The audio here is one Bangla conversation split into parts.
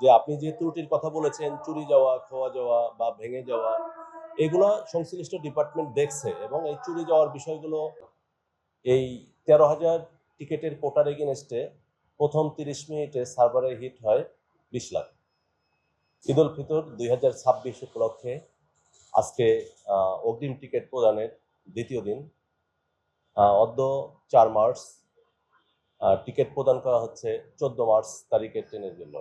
যে আপনি যে ত্রুটির কথা বলেছেন, চুরি যাওয়া, খোয়া যাওয়া বা ভেঙে যাওয়া, এগুলা সংশ্লিষ্ট ডিপার্টমেন্ট দেখছে এবং এই চুরি যাওয়ার বিষয়গুলো এই ১৩,০০০ টিকেটের কোটার এগেইনস্টে প্রথম ৩০ মিনিটে সার্ভারে হিট হয় ২০ লাখ। ঈদুল ফিতর ২০২৬ উপলক্ষে আজকে অগ্রিম টিকেট প্রদানের দ্বিতীয় দিন। অদ্য ৪ মার্চ টিকেট প্রদান করা হচ্ছে ১৪ মার্চ তারিখের ট্রেনের জন্য।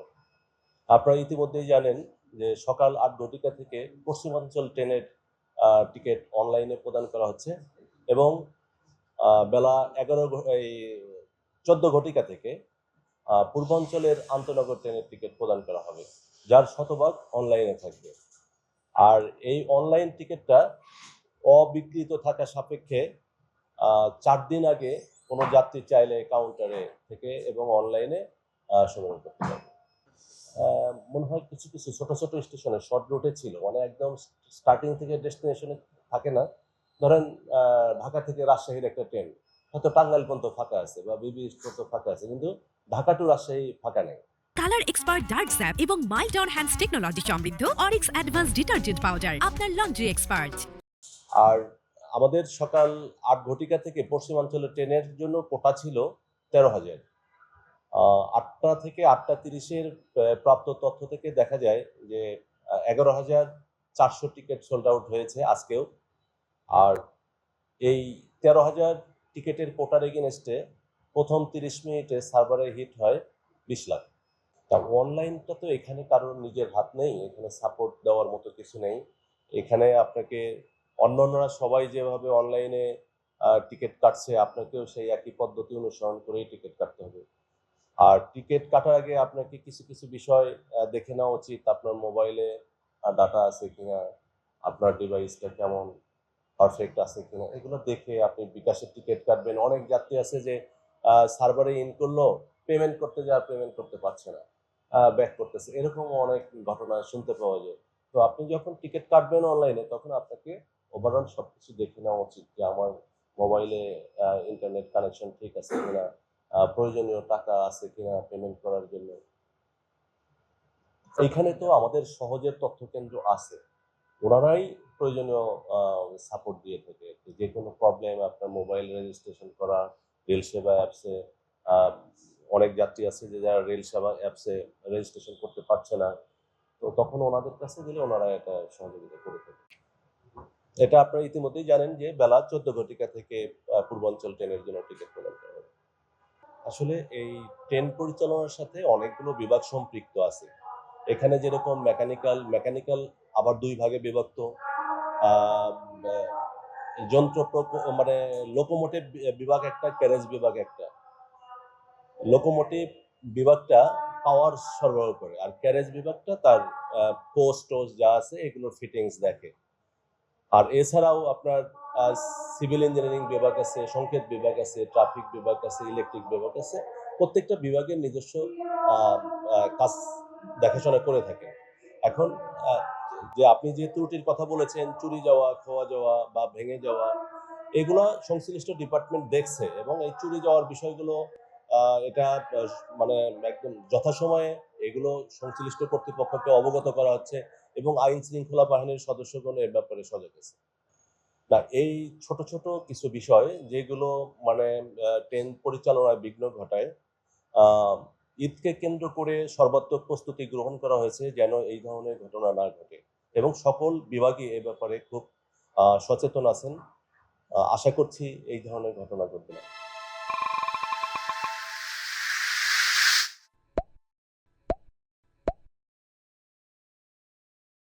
আপনারা ইতিমধ্যেই জানেন যে সকাল ৮ ঘটিকা থেকে পশ্চিমাঞ্চল ট্রেনের টিকেট অনলাইনে প্রদান করা হচ্ছে এবং বেলা ১৪ ঘটিকা থেকে পূর্বাঞ্চলের আন্তনগর ট্রেনের টিকিট প্রদান করা হবে, যার শতভাগ অনলাইনে থাকবে। আর এই অনলাইন টিকিটটা অবিক্রিত থাকা সাপেক্ষে ৪ দিন আগে কোনো যাত্রী চাইলে কাউন্টারে থেকে এবং অনলাইনে সংগ্রহ করতে পারবে। মনে হয় কিছু কিছু ছোট ছোট স্টেশনে শর্ট রুটে ছিল, মানে একদম স্টার্টিং থেকে ডেস্টিনেশনে থাকে না। ধরেন ঢাকা থেকে রাজশাহীর একটা ট্রেন, হয়তো টাঙ্গাইল পর্যন্ত ফাঁকা আছে বা বিবি পর্যন্ত ফাঁকা আছে, কিন্তু ঢাকা টু রাজশাহী ফাঁকা নেই। কালার এক্সপার্ট ডার্ক স্যাপ এবং মাইল্ড অন হ্যান্ডস টেকনোলজি সমৃদ্ধ অরিক্স অ্যাডভান্স ডিটারজেন্ট পাউডার আপনার লন্ড্রি এক্সপার্ট। আর আমাদের সকাল ৮ ঘটিকা থেকে পশ্চিমাঞ্চলের ট্রেনের জন্য কোটা ছিল ১৩,০০০। ৮টা থেকে ৮টা ৩০-এর প্রাপ্ত তথ্য থেকে দেখা যায় যে ১১,৪০০ টিকিট সোল্ড আউট হয়েছে আজকেও। আর এই ১৩,০০০ টিকিটের কোটার এগেইনস্টে প্রথম ৩০ মিনিটে সার্ভারে হিট হয় ২০ লাখ। তা অনলাইনটা তো এখানে কারোর নিজের হাত নেই, এখানে সাপোর্ট দেওয়ার মতো কিছু নেই। এখানে আপনাকে অন্যান্যরা সবাই যেভাবে অনলাইনে টিকিট কাটছে, আপনাকেও সেই একই পদ্ধতি অনুসরণ করেই টিকিট কাটতে হবে। আর টিকিট কাটার আগে আপনাকে কিছু কিছু বিষয় দেখে নেওয়া উচিত। আপনার মোবাইলে ডাটা আছে কিনা, আপনার ডিভাইসটা কেমন পারফেক্ট আছে কিনা, এগুলো দেখে আপনি বিকাশের টিকিট কাটবেন। অনেক যাত্রী আছে যে সার্ভারে ইন করলো, পেমেন্ট করতে যাওয়া পেমেন্ট করতে পারছে না, ব্যাক করতেছে, এরকমও অনেক ঘটনা শুনতে পাওয়া যায়। তো আপনি যখন টিকিট কাটবেন অনলাইনে, তখন আপনাকে ওভারঅল সবকিছু দেখে নেওয়া উচিত যে আমার মোবাইলে ইন্টারনেট কানেকশন ঠিক আছে কিনা, প্রয়োজনীয় টাকা আছে কিনা পেমেন্ট করার জন্য। এইখানে তো আমাদের সহজের তথ্য কেন্দ্র আছে, ওনারাই প্রয়োজনীয় সাপোর্ট দিয়ে থাকে। যে কোনো প্রবলেম আপনার মোবাইল রেজিস্ট্রেশন করা, রেল সেবা অ্যাপসে অনেক যাত্রী আছে যে যারা রেল সেবা অ্যাপসে রেজিস্ট্রেশন করতে পারছে না, তো তখন ওনাদের কাছে গেলে ওনারা এটা সহযোগিতা করে থাকে। এটা আপনারা ইতিমধ্যেই জানেন যে বেলা ১৪ ঘটিকা থেকে পূর্বাঞ্চল ট্রেনের জন্য টিকিট প্রদান করা হবে। আসলে এই ট্রেন পরিচালনার সাথে অনেকগুলো বিভাগ সম্পৃক্ত আছে। এখানে যেরকম মেকানিক্যাল আবার ২ ভাগে বিভক্ত। আ ব্যা মানে লোকোমোটিভ বিভাগ একটা, ক্যারেজ বিভাগ একটা। লোকোমোটিভ বিভাগটা পাওয়ার সরবরাহ করে, আর ক্যারেজ বিভাগটা তার পোস্ট-টোস্ট যা আছে এগুলোর ফিটিংস দেখে। আর এছাড়াও আপনার আ সিভিল ইঞ্জিনিয়ারিং বিভাগ আছে, সংকেত বিভাগ আছে, ট্রাফিক বিভাগ আছে, ইলেকট্রিক বিভাগ আছে। প্রত্যেকটা বিভাগের নিজস্ব আ আ কাজ দেখাশোনা করে থাকে। এখন আ যে আপনি যে ত্রুটির কথা বলেছেন, চুরি যাওয়া, খোয়া যাওয়া বা ভেঙে যাওয়া, এগুলা সংশ্লিষ্ট ডিপার্টমেন্ট দেখছে এবং এই চুরি যাওয়ার বিষয়গুলো আ এটা মানে একদম যথাসময়ে এগুলো সংশ্লিষ্ট কর্তৃপক্ষকে অবগত করা হচ্ছে এবং আইন শৃঙ্খলা বাহিনীর সদস্যগণ এ ব্যাপারে সজাগ আছে। না, এই ছোট ছোট কিছু বিষয় যেগুলো মানে ট্রেন পরিচালনায় বিঘ্ন ঘটায়, আ ঈদকে কেন্দ্র করে সর্বাত্মক প্রস্তুতি গ্রহণ করা হয়েছে যেন এই ধরনের ঘটনা না ঘটে এবং সকল বিভাগই এ ব্যাপারে খুব সচেতন আছেন। আশা করছি এই ধরনের ঘটনা ঘটবে না।